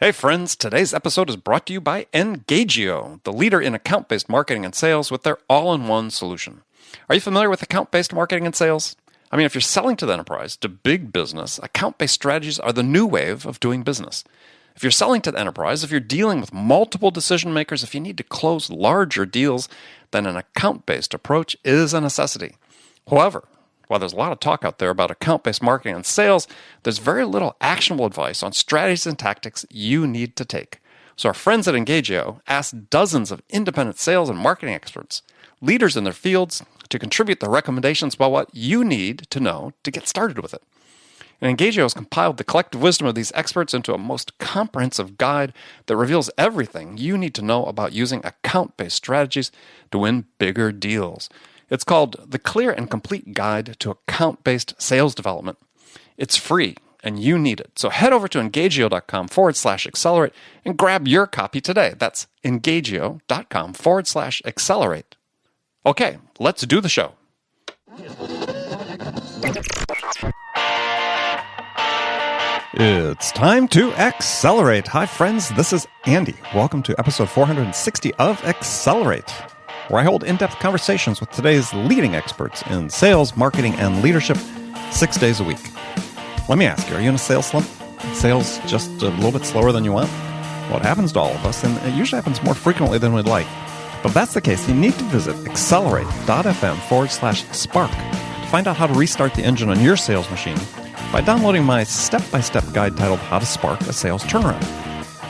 Hey friends, today's episode is brought to you by Engagio, the leader in account-based marketing and sales with their all-in-one solution. Are you familiar with account-based marketing and sales? I mean, if you're selling to the enterprise, to big business, account-based strategies are the new wave of doing business. If you're selling to the enterprise, if you're dealing with multiple decision makers, if you need to close larger deals, then an account-based approach is a necessity. However, while there's a lot of talk out there about account-based marketing and sales, there's very little actionable advice on strategies and tactics you need to take. So our friends at Engagio asked dozens of independent sales and marketing experts, leaders in their fields, to contribute their recommendations about what you need to know to get started with it. And Engagio has compiled the collective wisdom of these experts into a most comprehensive guide that reveals everything you need to know about using account-based strategies to win bigger deals. It's called The Clear and Complete Guide to Account-Based Sales Development. It's free, and you need it. So head over to engagio.com/accelerate and grab your copy today. That's engagio.com/accelerate. Okay, let's do the show. It's time to accelerate. Hi, friends. This is Andy. Welcome to episode 460 of Accelerate, where I hold in-depth conversations with today's leading experts in sales, marketing, and leadership 6 days a week. Let me ask you, are you in a sales slump? Sales just a little bit slower than you want? Well, it happens to all of us, and it usually happens more frequently than we'd like. But if that's the case, you need to visit accelerate.fm/spark to find out how to restart the engine on your sales machine by downloading my step-by-step guide titled How to Spark a Sales Turnaround.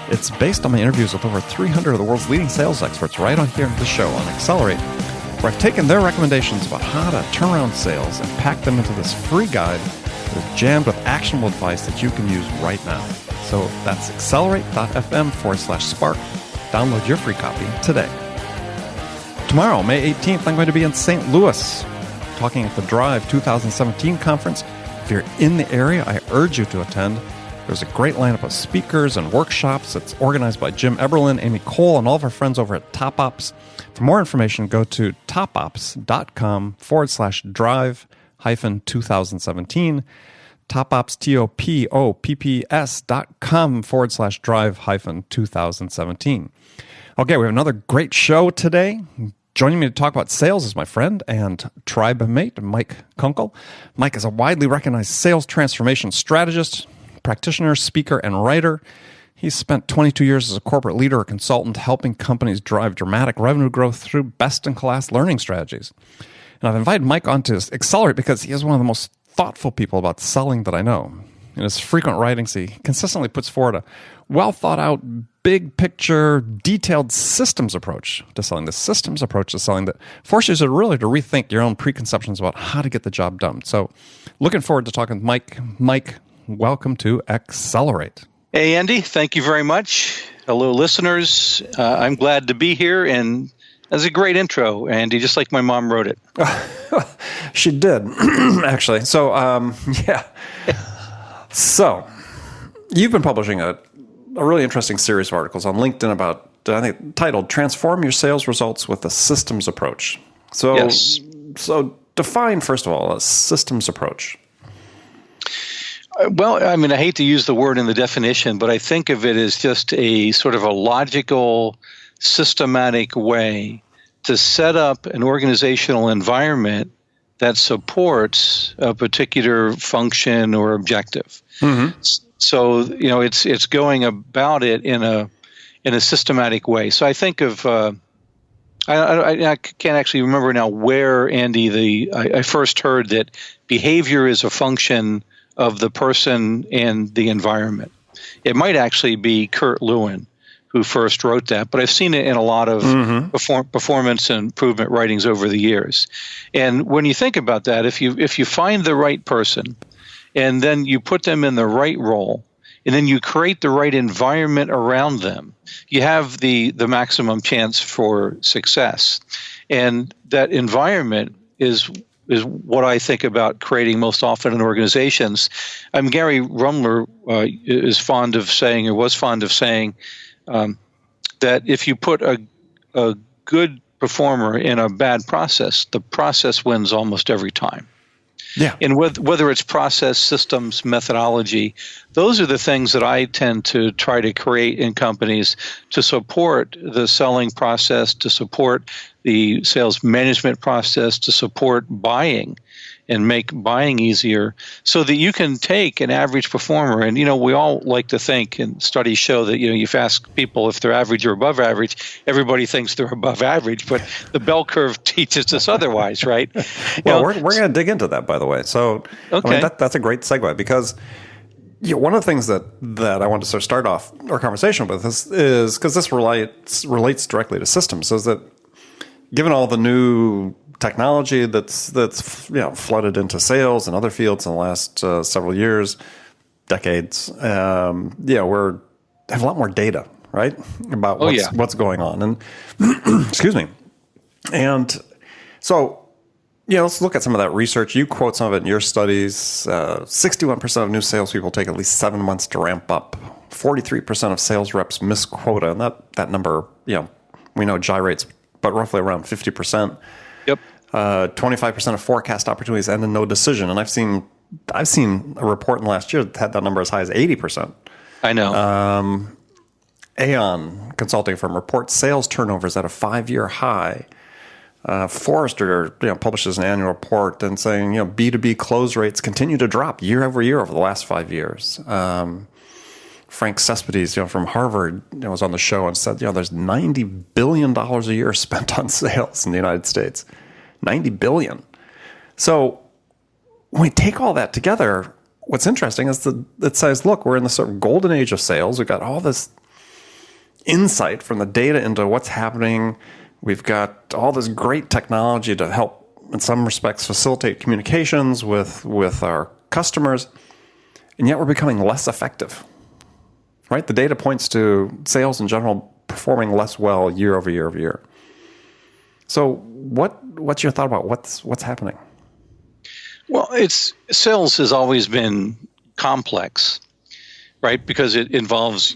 It's based on my interviews with over 300 of the world's leading sales experts right on here at the show on Accelerate, where I've taken their recommendations about how to turn around sales and packed them into this free guide that is jammed with actionable advice that you can use right now. So that's accelerate.fm/spark. Download your free copy today. Tomorrow, May 18th, I'm going to be in St. Louis talking at the Drive 2017 conference. If you're in the area, I urge you to attend. There's a great lineup of speakers and workshops. It's organized by Jim Eberlin, Amy Cole, and all of our friends over at TopOps. For more information, go to topops.com/drive-2017. TopOps, TOPOPPS.com/drive-2017. Okay, we have another great show today. Joining me to talk about sales is my friend and tribe mate, Mike Kunkle. Mike is a widely recognized sales transformation strategist, practitioner, speaker, and writer. He's spent 22 years as a corporate leader or consultant helping companies drive dramatic revenue growth through best-in-class learning strategies. And I've invited Mike on to Accelerate because he is one of the most thoughtful people about selling that I know. In his frequent writings, he consistently puts forward a well-thought-out, big-picture, detailed systems approach to selling. The systems approach to selling that forces you really to rethink your own preconceptions about how to get the job done. So looking forward to talking with Mike. Mike, welcome to Accelerate. Hey, Andy. Thank you very much. Hello, listeners. I'm glad to be here, and that's a great intro, Andy, just like my mom wrote it. She did, actually. So, yeah. So, you've been publishing a really interesting series of articles on LinkedIn about, I think, titled Transform Your Sales Results with a Systems Approach. So, yes. So define, first of all, a systems approach. Well, I mean, I hate to use the word in the definition, but I think of it as just a sort of a logical, systematic way to set up an organizational environment that supports a particular function or objective. Mm-hmm. So, you know, it's going about it in a systematic way. So I think of I can't actually remember now where, Andy, I first heard that behavior is a function of the person and the environment. It might actually be Kurt Lewin who first wrote that, but I've seen it in a lot of performance and improvement writings over the years. And when you think about that, if you find the right person and then you put them in the right role and then you create the right environment around them, you have the maximum chance for success. And that environment is what I think about creating most often in organizations. Gary Rumler is fond of saying, or was fond of saying, that if you put a good performer in a bad process, the process wins almost every time. Yeah. And whether it's process, systems, methodology, those are the things that I tend to try to create in companies to support the selling process, to support the sales management process, to support buying and make buying easier, so that you can take an average performer. And, we all like to think, and studies show that, you've asked people if they're average or above average, everybody thinks they're above average, but the bell curve teaches us otherwise, right? Well, we're going to dig into that, by the way. So, okay. That's a great segue, because one of the things that I want to sort of start off our conversation with is because this relates directly to systems, is that given all the new technology that's flooded into sales and other fields in the last several years, decades, we have a lot more data, right, about what's going on, and excuse me, and so let's look at some of that research. You quote some of it in your studies. 61% of new salespeople take at least 7 months to ramp up. 43% of sales reps miss quota, and that number, we know gyrates, but roughly around 50%. Yep. 25% of forecast opportunities end in no decision, and I've seen a report in the last year that had that number as high as 80%. I know. Aon consulting firm reports sales turnovers at a 5-year high. Forrester, publishes an annual report and saying, B2B close rates continue to drop year over year over the last 5 years. Frank Cespedes, from Harvard, was on the show and said, there's $90 billion a year spent on sales in the United States. $90 billion. So when we take all that together, what's interesting is that it says, look, we're in the sort of golden age of sales. We've got all this insight from the data into what's happening. We've got all this great technology to help, in some respects, facilitate communications with our customers, and yet we're becoming less effective, right? The data points to sales in general performing less well year over year over year. So what's your thought about what's happening? Well, sales has always been complex, right? Because it involves,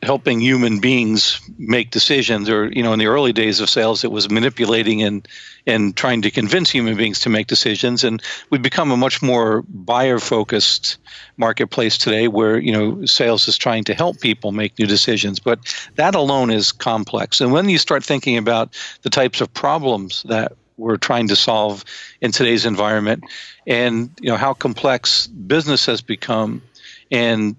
helping human beings make decisions, or, in the early days of sales, it was manipulating and trying to convince human beings to make decisions. And we've become a much more buyer-focused marketplace today where, sales is trying to help people make new decisions. But that alone is complex. And when you start thinking about the types of problems that we're trying to solve in today's environment, and, how complex business has become, and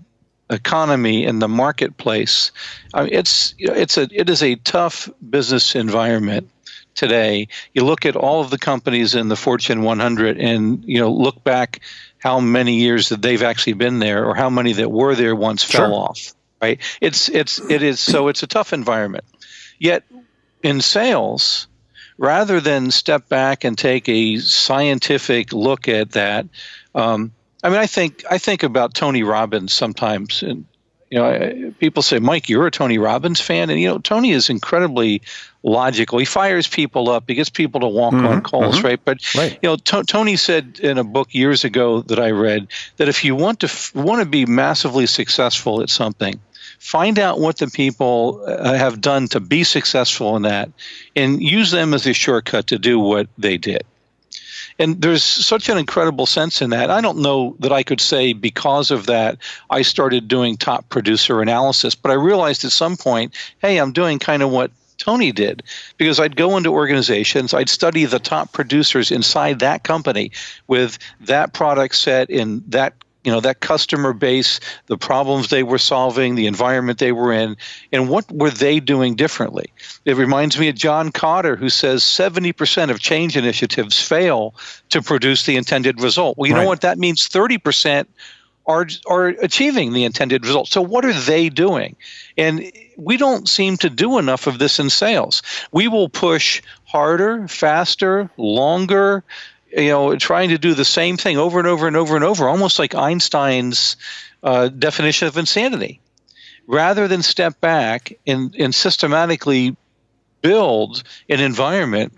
economy and the marketplace, it is a tough business environment today. You look at all of the companies in the Fortune 100 and look back how many years that they've actually been there, or how many that were there once fell off, right? It is so it's a tough environment. Yet in sales, rather than step back and take a scientific look at that, I think about Tony Robbins sometimes, and people say, Mike, you're a Tony Robbins fan, and Tony is incredibly logical. He fires people up. He gets people to walk on coals, right? But Tony said in a book years ago that I read that if you want to be massively successful at something, find out what the people have done to be successful in that, and use them as a shortcut to do what they did. And there's such an incredible sense in that. I don't know that I could say because of that I started doing top producer analysis, but I realized at some point, hey, I'm doing kind of what Tony did, because I'd go into organizations, I'd study the top producers inside that company with that product set in that that customer base, the problems they were solving, the environment they were in, and what were they doing differently. It reminds me of John Cotter, who says 70% of change initiatives fail to produce the intended result. Well, you know what that means? 30% are achieving the intended result. So what are they doing? And we don't seem to do enough of this in sales. We will push harder, faster, longer, trying to do the same thing over and over and over and over, almost like Einstein's definition of insanity, rather than step back and systematically build an environment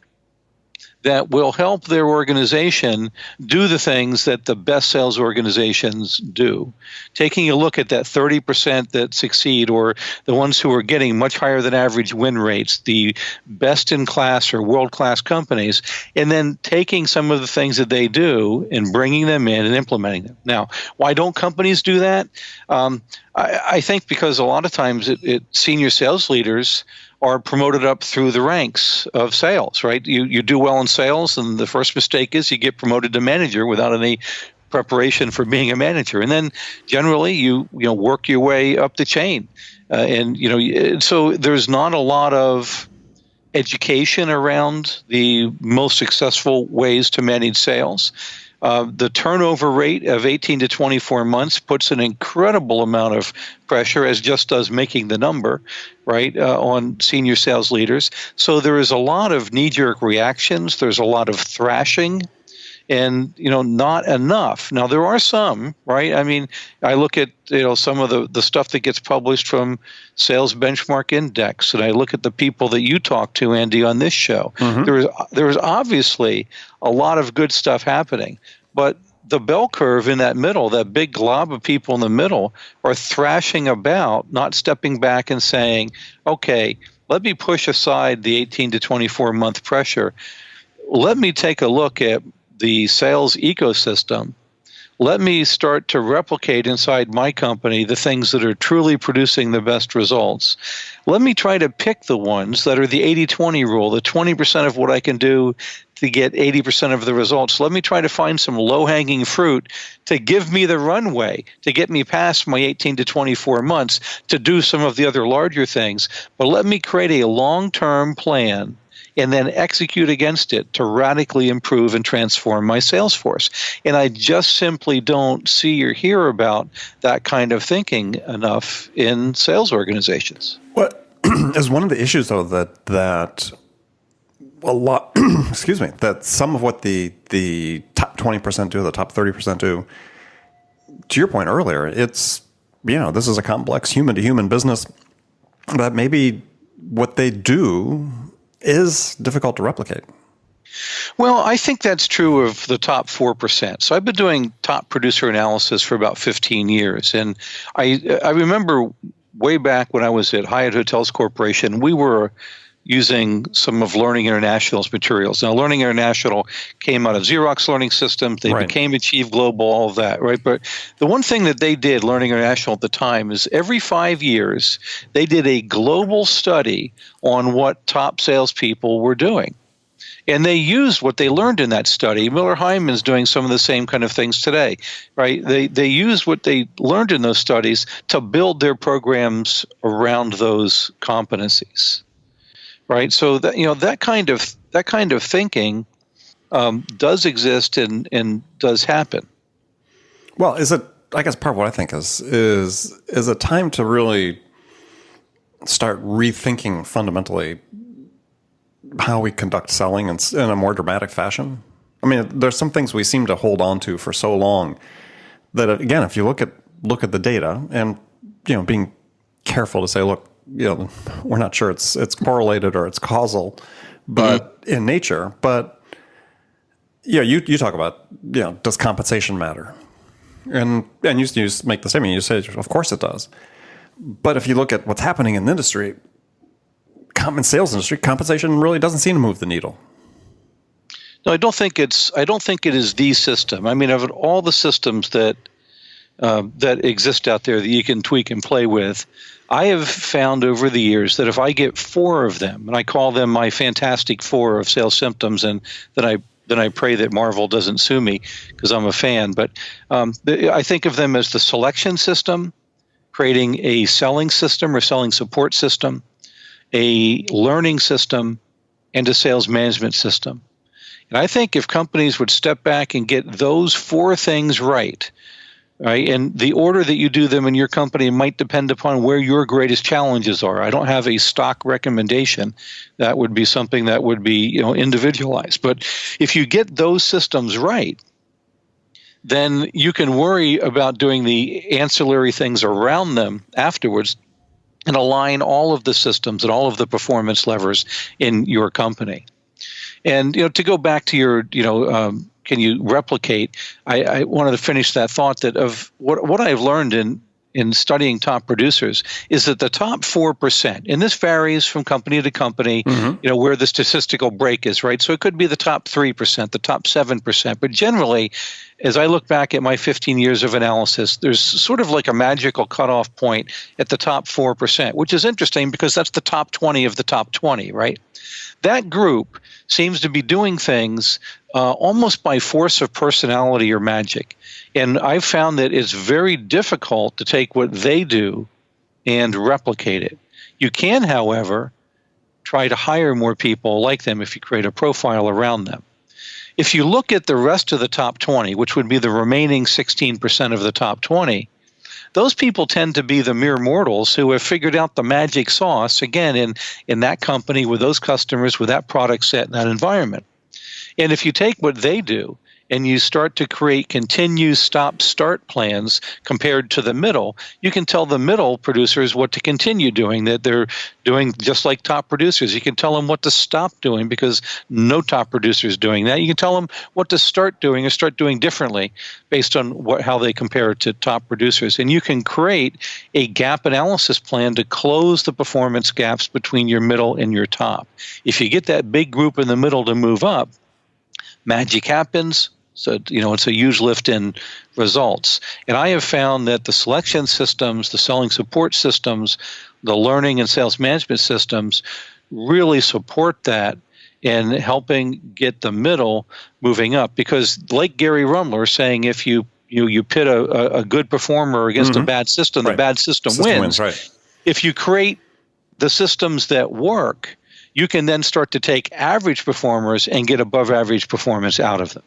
that will help their organization do the things that the best sales organizations do. Taking a look at that 30% that succeed, or the ones who are getting much higher than average win rates, the best in class or world-class companies, and then taking some of the things that they do and bringing them in and implementing them. Now, why don't companies do that? I think because a lot of times senior sales leaders are promoted up through the ranks of sales, right? You do well in sales, and the first mistake is you get promoted to manager without any preparation for being a manager, and then generally you work your way up the chain, so there's not a lot of education around the most successful ways to manage sales. The turnover rate of 18 to 24 months puts an incredible amount of pressure, as just does making the number, right, on senior sales leaders. So there is a lot of knee-jerk reactions. There's a lot of thrashing, and not enough. Now there are some, right? I mean, I look at some of the stuff that gets published from Sales Benchmark Index, and I look at the people that you talk to, Andy, on this show. Mm-hmm. There is obviously a lot of good stuff happening, but the bell curve in that middle, that big glob of people in the middle, are thrashing about, not stepping back and saying, okay, let me push aside the 18 to 24 month pressure. Let me take a look at the sales ecosystem. Let me start to replicate inside my company the things that are truly producing the best results. Let me try to pick the ones that are the 80-20 rule, the 20% of what I can do to get 80% of the results. Let me try to find some low-hanging fruit to give me the runway, to get me past my 18 to 24 months to do some of the other larger things. But let me create a long-term plan and then execute against it to radically improve and transform my sales force. And I just simply don't see or hear about that kind of thinking enough in sales organizations. What is one of the issues, though, that a lot, excuse me, that some of what the top 20% do, the top 30% do, to your point earlier, it's, this is a complex human-to-human business, that maybe what they do is difficult to replicate. Well, I think that's true of the top 4%. So I've been doing top producer analysis for about 15 years. And I remember way back when I was at Hyatt Hotels Corporation, we were using some of Learning International's materials. Now, Learning International came out of Xerox Learning Systems. They became Achieve Global, all of that, right? But the one thing that they did, Learning International at the time, is every 5 years, they did a global study on what top salespeople were doing. And they used what they learned in that study. Miller Heiman's doing some of the same kind of things today, right? They used what they learned in those studies to build their programs around those competencies. Right, so that kind of thinking does exist and does happen. Well, I guess part of what I think is a time to really start rethinking fundamentally how we conduct selling in a more dramatic fashion. I mean, there's some things we seem to hold on to for so long that, again, if you look at the data and being careful to say, look, we're not sure it's correlated or it's causal, but in nature. But you talk about does compensation matter? And you make the statement. You say, of course it does. But if you look at what's happening in the industry, sales industry, compensation really doesn't seem to move the needle. No, I don't think it is the system. I mean, of all the systems that exist out there that you can tweak and play with, I have found over the years that if I get 4 of them, and I call them my fantastic 4 of sales symptoms, and then I pray that Marvel doesn't sue me because I'm a fan, but I think of them as the selection system, creating a selling system or selling support system, a learning system, and a sales management system. And I think if companies would step back and get those 4 things right, and the order that you do them in your company might depend upon where your greatest challenges are. I don't have a stock recommendation. That would be something that would be individualized. But if you get those systems right, then you can worry about doing the ancillary things around them afterwards and align all of the systems and all of the performance levers in your company. And to go back to your, can you replicate? I wanted to finish that thought that of what I've learned in studying top producers is that the top 4%, and this varies from company to company, where the statistical break is, right? So it could be the top 3%, the top 7%, but generally, as I look back at my 15 years of analysis, there's sort of like a magical cutoff point at the top 4%, which is interesting because that's the top 20 of the top 20, right? That group seems to be doing things almost by force of personality or magic. And I've found that it's very difficult to take what they do and replicate it. You can, however, try to hire more people like them if you create a profile around them. If you look at the rest of the top 20, which would be the remaining 16% of the top 20, those people tend to be the mere mortals who have figured out the magic sauce, again, in that company, with those customers, with that product set, in that environment. And if you take what they do and you start to create continue, stop, start plans compared to the middle, you can tell the middle producers what to continue doing, that they're doing just like top producers. You can tell them what to stop doing because no top producer is doing that. You can tell them what to start doing or start doing differently based on how they compare to top producers. And you can create a gap analysis plan to close the performance gaps between your middle and your top. If you get that big group in the middle to move up, magic happens. So, it's a huge lift in results. And I have found that the selection systems, the selling support systems, the learning and sales management systems really support that in helping get the middle moving up. Because like Gary Rumler saying, if you pit a good performer against a bad system, the bad system wins. Right. If you create the systems that work, you can then start to take average performers and get above average performance out of them.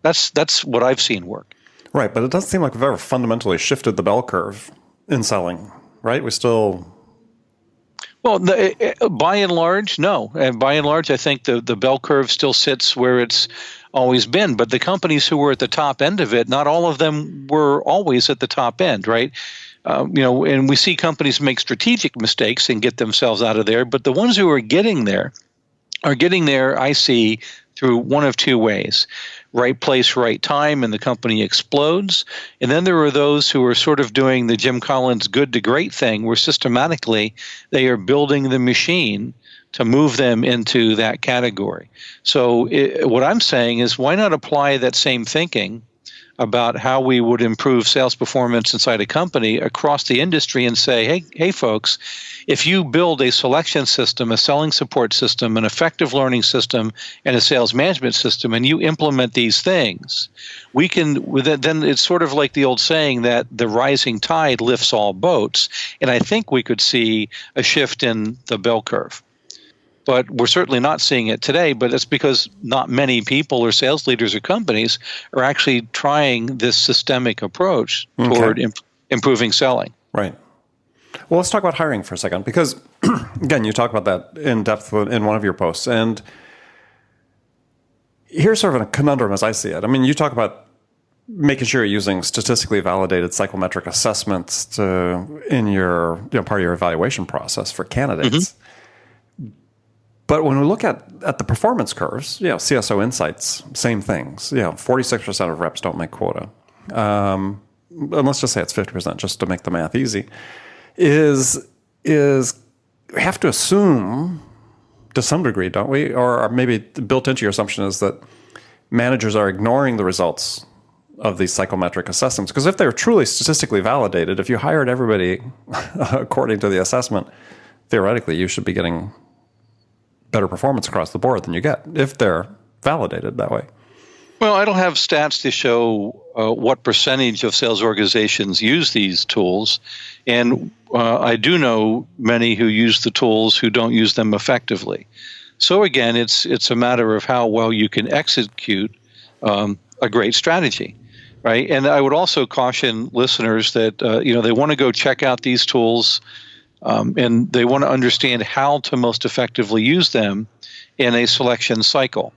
That's what I've seen work. Right, but it doesn't seem like we've ever fundamentally shifted the bell curve in selling, right? We still... Well, by and large, no. And by and large, I think the bell curve still sits where it's always been. But the companies who were at the top end of it, not all of them were always at the top end, right? And we see companies make strategic mistakes and get themselves out of there. But the ones who are getting there, I see, through one of two ways. Right place, right time, and the company explodes. And then there are those who are sort of doing the Jim Collins good to great thing, where systematically they are building the machine to move them into that category. So what I'm saying is, why not apply that same thinking about how we would improve sales performance inside a company across the industry and say, hey folks, if you build a selection system, a selling support system, an effective learning system, and a sales management system, and you implement these things, then it's sort of like the old saying that the rising tide lifts all boats. And I think we could see a shift in the bell curve. But we're certainly not seeing it today, but it's because not many people or sales leaders or companies are actually trying this systemic approach toward improving selling. Right. Well, let's talk about hiring for a second, because, again, you talk about that in depth in one of your posts. And here's sort of a conundrum as I see it. I mean, you talk about making sure you're using statistically validated psychometric assessments in your part of your evaluation process for candidates. But when we look at the performance curves, CSO Insights, same things. 46% of reps don't make quota. And let's just say it's 50%, just to make the math easy. Is we have to assume to some degree, don't we? Or maybe built into your assumption is that managers are ignoring the results of these psychometric assessments. Because if they're truly statistically validated, if you hired everybody according to the assessment, theoretically you should be getting better performance across the board than you get if they're validated that way. Well, I don't have stats to show what percentage of sales organizations use these tools. And I do know many who use the tools who don't use them effectively. So again, it's a matter of how well you can execute a great strategy, right? And I would also caution listeners that they want to go check out these tools, and they want to understand how to most effectively use them in a selection cycle.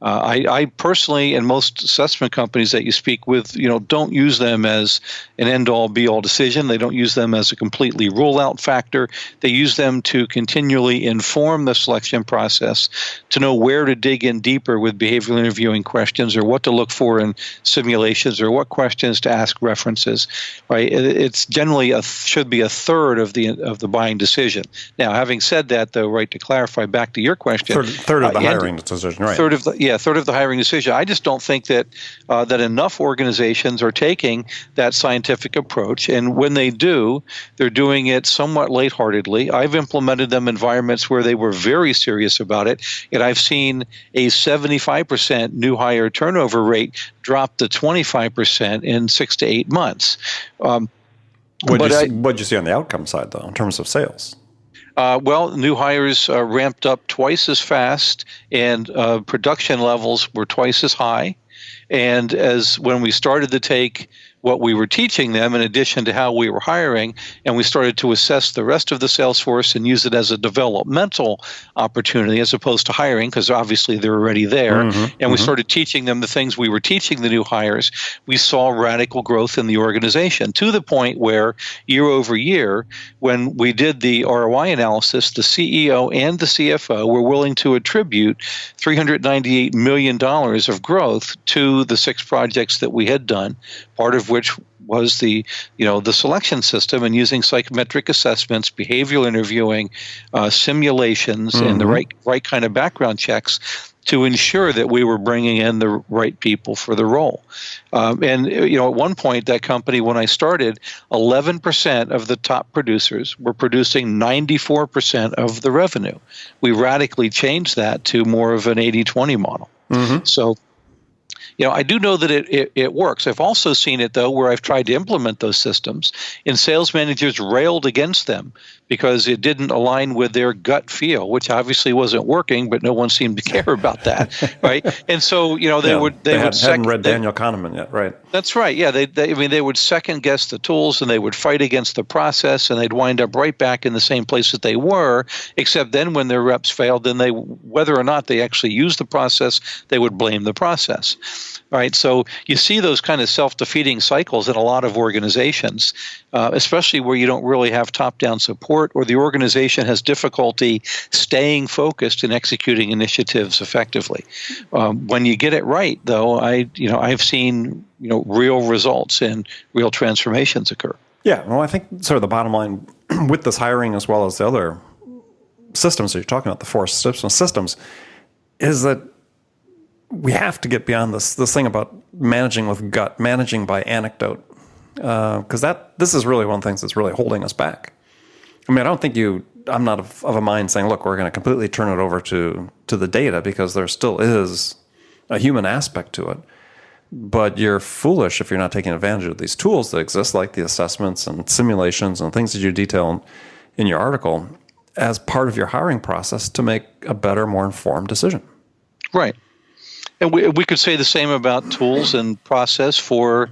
I personally, and most assessment companies that you speak with, don't use them as an end-all, be-all decision. They don't use them as a completely rule-out factor. They use them to continually inform the selection process, to know where to dig in deeper with behavioral interviewing questions, or what to look for in simulations, or what questions to ask references. Right? It's generally should be a third of the buying decision. Now, having said that, though, right, to clarify back to your question, third of the hiring decision, right? Third of the hiring decision. I just don't think that that enough organizations are taking that scientific approach, and when they do, they're doing it somewhat lightheartedly. I've implemented them in environments where they were very serious about it, and I've seen a 75% new hire turnover rate drop to 25% in 6 to 8 months. What'd you see on the outcome side, though, in terms of sales? Well, new hires ramped up twice as fast, and production levels were twice as high. And as when we started to take what we were teaching them in addition to how we were hiring, and we started to assess the rest of the sales force and use it as a developmental opportunity as opposed to hiring, because obviously they're already there, we started teaching them the things we were teaching the new hires, we saw radical growth in the organization, to the point where year over year, when we did the ROI analysis, the CEO and the CFO were willing to attribute $398 million of growth to the 6 projects that we had done, part of which was the selection system, and using psychometric assessments, behavioral interviewing, simulations, and the right kind of background checks to ensure that we were bringing in the right people for the role. And at one point, that company, when I started, 11% of the top producers were producing 94% of the revenue. We radically changed that to more of an 80-20 model. So I do know that it works. I've also seen it, though, where I've tried to implement those systems, and sales managers railed against them because it didn't align with their gut feel, which obviously wasn't working, but no one seemed to care about that, right? And so, they hadn't read Daniel Kahneman yet, right? That's right. Yeah, they would second guess the tools, and they would fight against the process, and they'd wind up right back in the same place that they were, except then when their reps failed, then whether or not they actually used the process, they would blame the process. Right, so you see those kind of self-defeating cycles in a lot of organizations, especially where you don't really have top-down support, or the organization has difficulty staying focused and executing initiatives effectively. When you get it right, though, I've seen real results and real transformations occur. Yeah, well, I think sort of the bottom line with this hiring, as well as the other systems that you're talking about, the 4 systems, is that we have to get beyond this thing about managing with gut, managing by anecdote, because this is really one of the things that's really holding us back. I mean, I don't think I'm not of a mind saying, look, we're going to completely turn it over to the data, because there still is a human aspect to it. But you're foolish if you're not taking advantage of these tools that exist, like the assessments and simulations and things that you detail in your article, as part of your hiring process to make a better, more informed decision. Right. And we could say the same about tools and process for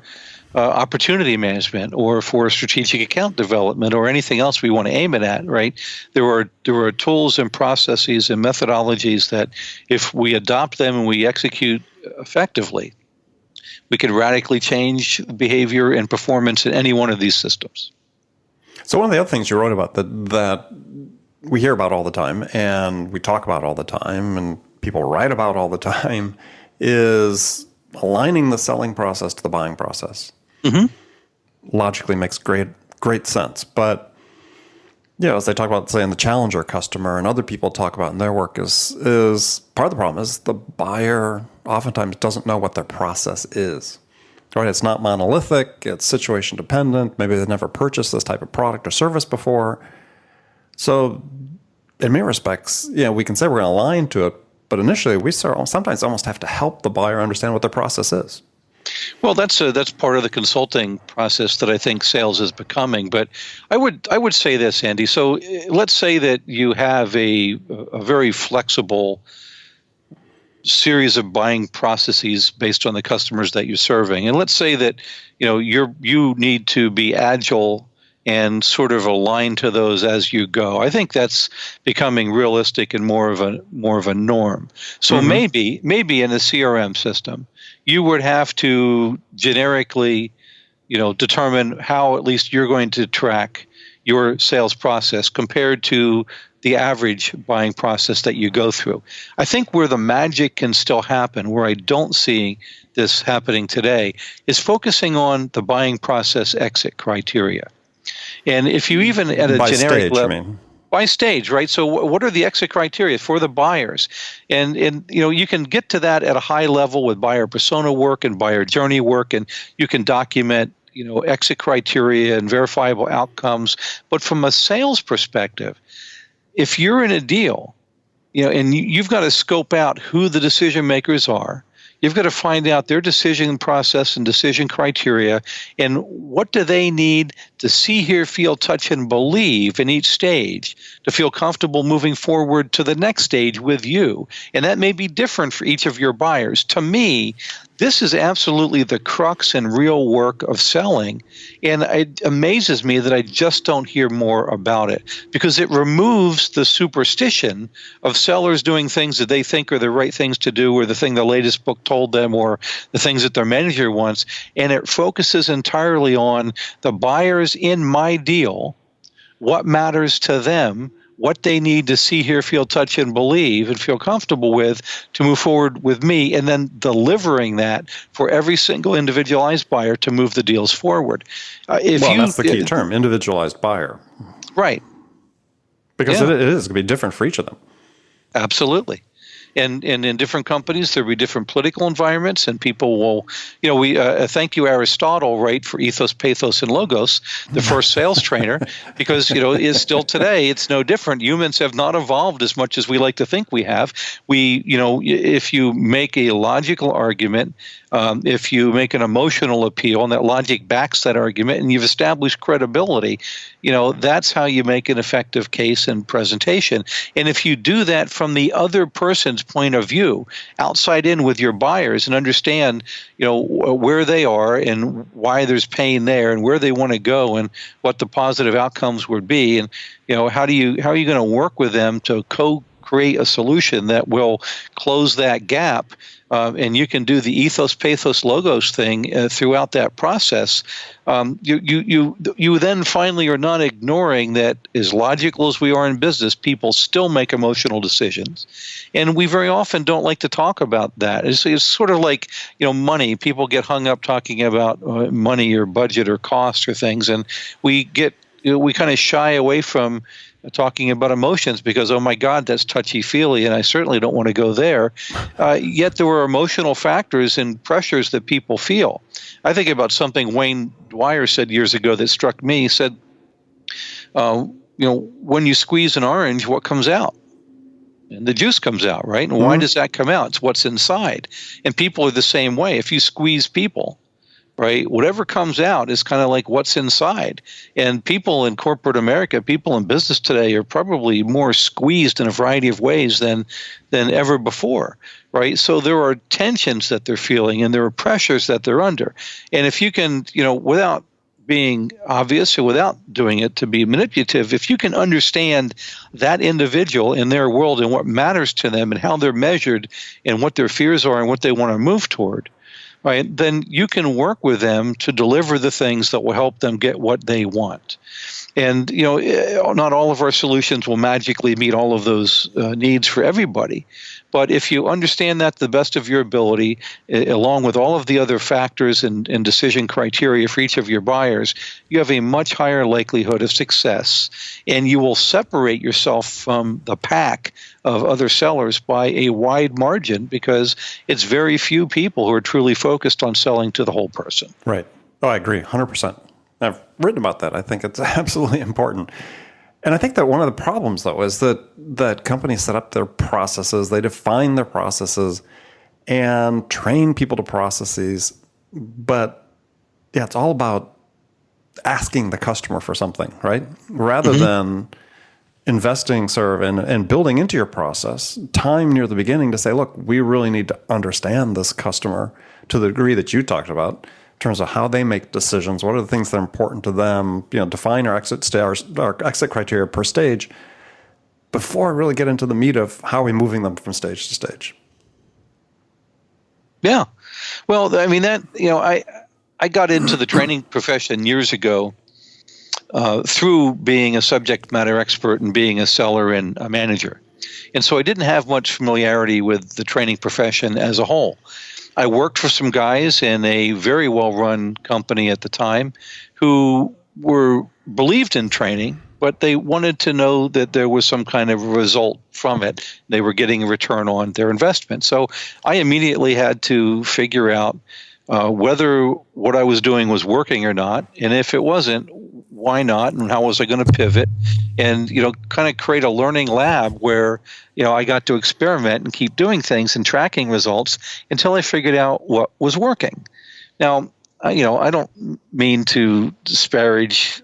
opportunity management, or for strategic account development, or anything else we want to aim it at, right? There are tools and processes and methodologies that, if we adopt them and we execute effectively, we can radically change behavior and performance in any one of these systems. So one of the other things you wrote about that we hear about all the time, and we talk about all the time, and people write about all the time, is aligning the selling process to the buying process. Logically makes great sense. But as they talk about, say, in the challenger customer, and other people talk about in their work, is part of the problem is the buyer oftentimes doesn't know what their process is. Right? It's not monolithic. It's situation dependent. Maybe they've never purchased this type of product or service before. So in many respects, we can say we're going to align to it, but initially we sometimes almost have to help the buyer understand what their process is. Well, that's part of the consulting process that I think sales is becoming. But I would say this, Andy. So let's say that you have a very flexible series of buying processes based on the customers that you're serving, and let's say that you need to be agile and sort of align to those as you go. I think that's becoming realistic and more of a norm. So maybe in a CRM system, you would have to generically, determine how at least you're going to track your sales process compared to the average buying process that you go through. I think where the magic can still happen, where I don't see this happening today, is focusing on the buying process exit criteria. And if you even at a by generic stage, level, I mean. by stage, right? So what are the exit criteria for the buyers? And you can get to that at a high level with buyer persona work and buyer journey work, and you can document exit criteria and verifiable outcomes. But from a sales perspective, if you're in a deal, and you've got to scope out who the decision makers are, you've got to find out their decision process and decision criteria and what do they need to see, hear, feel, touch, and believe in each stage to feel comfortable moving forward to the next stage with you. And that may be different for each of your buyers. To me, this is absolutely the crux and real work of selling. And it amazes me that I just don't hear more about it because it removes the superstition of sellers doing things that they think are the right things to do or the thing the latest book told them or the things that their manager wants. And it focuses entirely on the buyers in my deal, what matters to them, what they need to see, hear, feel, touch, and believe and feel comfortable with to move forward with me, and then delivering that for every single individualized buyer to move the deals forward. That's the key term, individualized buyer. Right. Because it is going to be different for each of them. Absolutely. And in different companies, there'll be different political environments, and people will, we thank you, Aristotle, right, for ethos, pathos, and logos, the first sales trainer, because, is still today, it's no different. Humans have not evolved as much as we like to think we have. If you make a logical argument, if you make an emotional appeal and that logic backs that argument and you've established credibility, that's how you make an effective case and presentation. And if you do that from the other person's point of view, outside in with your buyers and understand, where they are and why there's pain there and where they want to go and what the positive outcomes would be, and how are you going to work with them to co-create a solution that will close that gap. And you can do the ethos, pathos, logos thing throughout that process. You then finally are not ignoring that, as logical as we are in business, people still make emotional decisions, and we very often don't like to talk about that. It's sort of like money. People get hung up talking about money or budget or cost or things, and we kind of shy away from talking about emotions because, oh my God, that's touchy-feely, and I certainly don't want to go there. Yet there were emotional factors and pressures that people feel. I think about something Wayne Dwyer said years ago that struck me. He said, when you squeeze an orange, what comes out? And the juice comes out, right? And why does that come out? It's what's inside. And people are the same way. If you squeeze people, right, whatever comes out is kind of like what's inside. And people in corporate America, people in business today are probably more squeezed in a variety of ways than ever before, right? So there are tensions that they're feeling and there are pressures that they're under. And if you can, without being obvious or without doing it to be manipulative, if you can understand that individual in their world and what matters to them and how they're measured and what their fears are and what they want to move toward, right, then you can work with them to deliver the things that will help them get what they want. And, not all of our solutions will magically meet all of those needs for everybody. But if you understand that to the best of your ability, along with all of the other factors and decision criteria for each of your buyers, you have a much higher likelihood of success. And you will separate yourself from the pack of other sellers by a wide margin because it's very few people who are truly focused on selling to the whole person. Right. Oh, I agree, 100%. I've written about that. I think it's absolutely important. And I think that one of the problems, though, is that companies set up their processes, they define their processes, and train people to processes. But, yeah, it's all about asking the customer for something, right? Rather than investing and building into your process time near the beginning to say, look, we really need to understand this customer to the degree that you talked about terms of how they make decisions. What are the things that are important to them? Define our exit criteria per stage before I really get into the meat of how are we moving them from stage to stage. Yeah. Well, I mean, I got into the training profession years ago through being a subject matter expert and being a seller and a manager. And so I didn't have much familiarity with the training profession as a whole. I worked for some guys in a very well-run company at the time who believed in training, but they wanted to know that there was some kind of result from it. They were getting a return on their investment. So I immediately had to figure out whether what I was doing was working or not, and if it wasn't, why not, and how was I going to pivot, and kind of create a learning lab where I got to experiment and keep doing things and tracking results until I figured out what was working. Now, I don't mean to disparage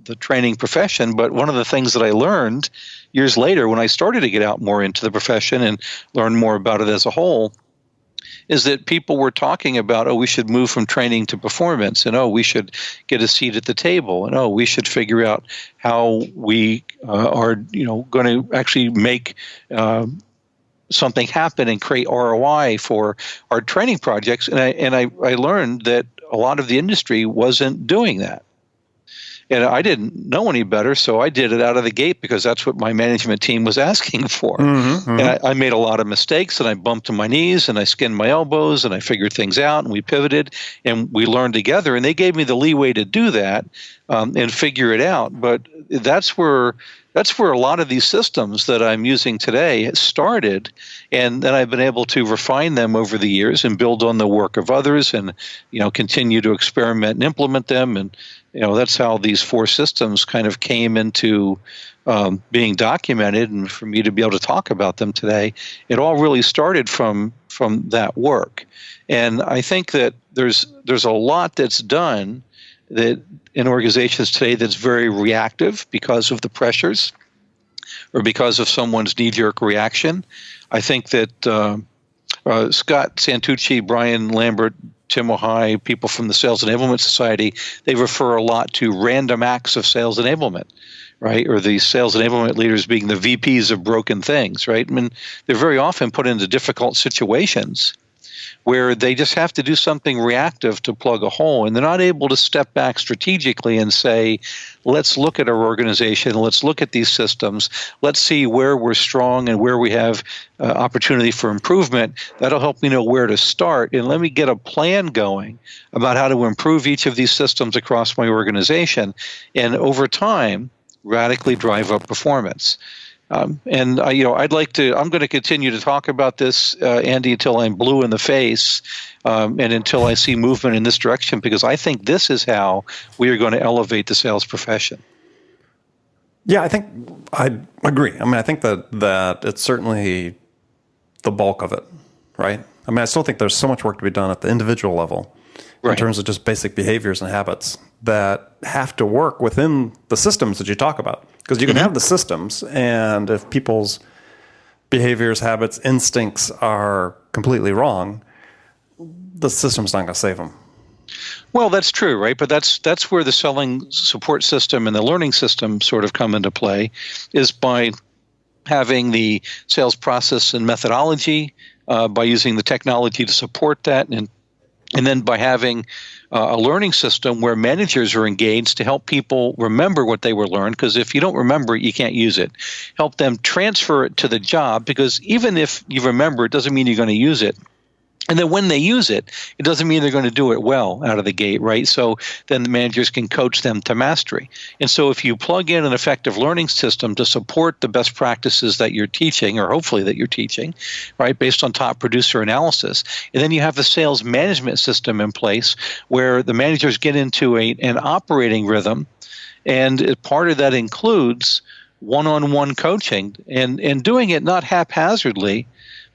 the training profession, but one of the things that I learned years later when I started to get out more into the profession and learn more about it as a whole is that people were talking about, we should move from training to performance, and we should get a seat at the table, and we should figure out how we are going to actually make something happen and create ROI for our training projects. And I learned that a lot of the industry wasn't doing that. And I didn't know any better, so I did it out of the gate because that's what my management team was asking for. And I made a lot of mistakes, and I bumped to my knees, and I skinned my elbows, and I figured things out, and we pivoted, and we learned together. And they gave me the leeway to do that and figure it out. But that's where a lot of these systems that I'm using today started, and then I've been able to refine them over the years and build on the work of others, and continue to experiment and implement them. And that's how these 4 systems kind of came into being documented, and for me to be able to talk about them today, it all really started from that work. And I think that there's a lot that's done that in organizations today that's very reactive because of the pressures or because of someone's knee-jerk reaction. I think that Scott Santucci, Brian Lambert, Tim O'Hai, people from the Sales Enablement Society, they refer a lot to random acts of sales enablement, right? Or the sales enablement leaders being the VPs of broken things, right? I mean, they're very often put into difficult situations where they just have to do something reactive to plug a hole, and they're not able to step back strategically and say, let's look at our organization, let's look at these systems, let's see where we're strong and where we have opportunity for improvement. That'll help me know where to start, and let me get a plan going about how to improve each of these systems across my organization, and over time, radically drive up performance. And I'm going to continue to talk about this, Andy, until I'm blue in the face, and until I see movement in this direction, because I think this is how we are going to elevate the sales profession. Yeah, I think I agree. I mean, I think that it's certainly the bulk of it, right? I mean, I still think there's so much work to be done at the individual level in terms of just basic behaviors and habits that have to work within the systems that you talk about. Because you can have the systems, and if people's behaviors, habits, instincts are completely wrong, the system's not going to save them. Well, that's true, right? But that's where the selling support system and the learning system sort of come into play, is by having the sales process and methodology, by using the technology to support that, and then by having a learning system where managers are engaged to help people remember what they were learned, because if you don't remember it, you can't use it. Help them transfer it to the job, because even if you remember, it doesn't mean you're going to use it. And then when they use it, it doesn't mean they're going to do it well out of the gate, right? So then the managers can coach them to mastery. And so if you plug in an effective learning system to support the best practices that you're teaching, or hopefully that you're teaching, right, based on top producer analysis, and then you have the sales management system in place where the managers get into an operating rhythm, and part of that includes one-on-one coaching and doing it not haphazardly,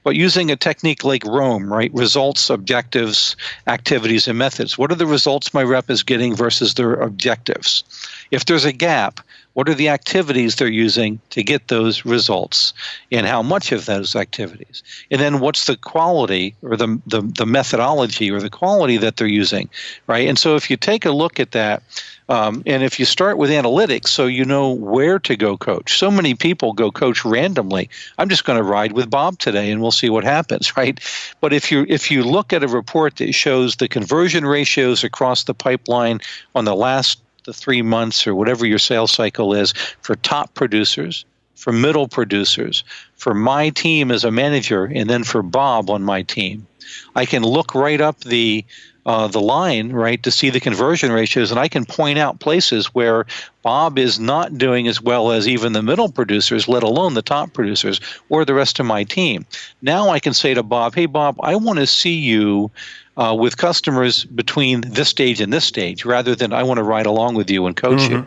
but using a technique like ROAM, right? Results, objectives, activities, and methods. What are the results my rep is getting versus their objectives? If there's a gap, What are the activities they're using to get those results, and how much of those activities? And then what's the quality or the methodology or the quality that they're using, right? And so if you take a look at that, and if you start with analytics, so you know where to go coach. So many people go coach randomly. I'm just going to ride with Bob today, and we'll see what happens, right? But if you look at a report that shows the conversion ratios across the pipeline on the 3 months or whatever your sales cycle is for top producers, for middle producers, for my team as a manager, and then for Bob on my team, I can look right up the line, right, to see the conversion ratios, and I can point out places where Bob is not doing as well as even the middle producers, let alone the top producers or the rest of my team. Now I can say to Bob, hey, Bob, I want to see you with customers between this stage and this stage, rather than I want to ride along with you and coach you.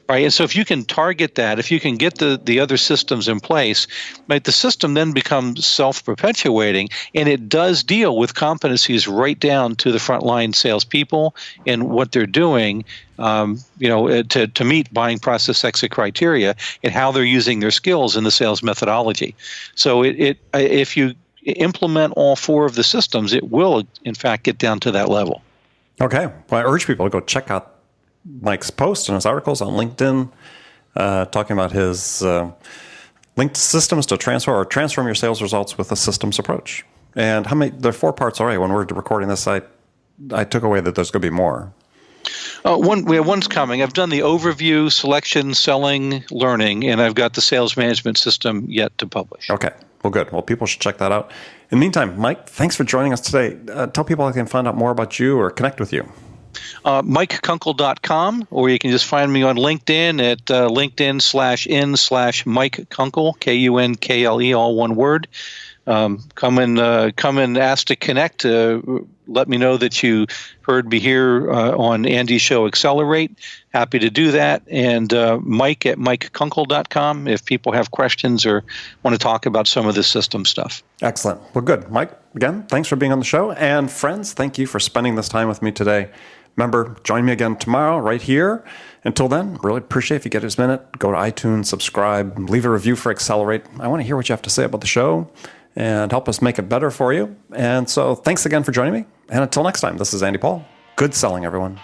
Right, and so if you can target that, if you can get the other systems in place, right, the system then becomes self-perpetuating, and it does deal with competencies right down to the frontline salespeople and what they're doing, to meet buying process exit criteria and how they're using their skills in the sales methodology. So if you implement all 4 of the systems, it will in fact get down to that level. Okay, well, I urge people to go check out Mike's posts and his articles on LinkedIn, talking about his linked systems to transform your sales results with a systems approach. And there are 4 parts already. When we're recording this, I took away that there's going to be more. One's coming. I've done the overview, selection, selling, learning, and I've got the sales management system yet to publish. Okay. Well, good. Well, people should check that out. In the meantime, Mike, thanks for joining us today. Tell people how they can find out more about you or connect with you. MikeKunkle.com, or you can just find me on LinkedIn at LinkedIn/in/Mike Kunkle, Kunkle, all one word. Come and ask to connect. Let me know that you heard me here on Andy's show Accelerate. Happy to do that. And Mike at MikeKunkle.com if people have questions or want to talk about some of the system stuff. Excellent. Well, good. Mike, again, thanks for being on the show. And friends, thank you for spending this time with me today. Remember, join me again tomorrow right here. Until then, really appreciate if you get this minute. Go to iTunes, subscribe, leave a review for Accelerate. I want to hear what you have to say about the show and help us make it better for you. And so thanks again for joining me. And until next time, this is Andy Paul. Good selling, everyone.